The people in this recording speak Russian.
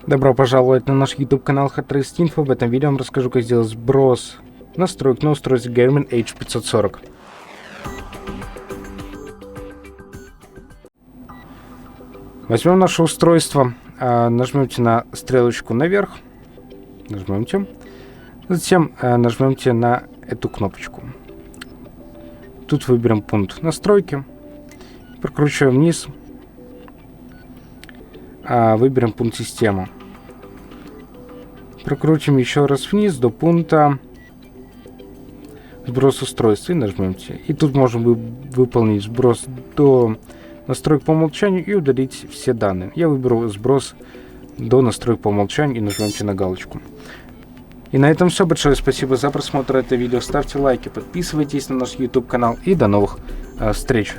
Добро пожаловать на наш YouTube канал Hardrest Info. В этом видео я вам расскажу, как сделать сброс настроек на устройстве Garmin H540. Возьмем наше устройство, нажмете на стрелочку наверх, нажмете, затем нажмете на эту кнопочку. Тут выберем пункт настройки, прокручиваем вниз, выберем пункт система. Прокрутим еще раз вниз до пункта сброс устройства и нажмете. И тут можем выполнить сброс до настроек по умолчанию и удалить все данные. Я выберу сброс до настроек по умолчанию и нажмете на галочку. И на этом все. Большое спасибо за просмотр этого видео. Ставьте лайки, подписывайтесь на наш YouTube канал и до новых встреч.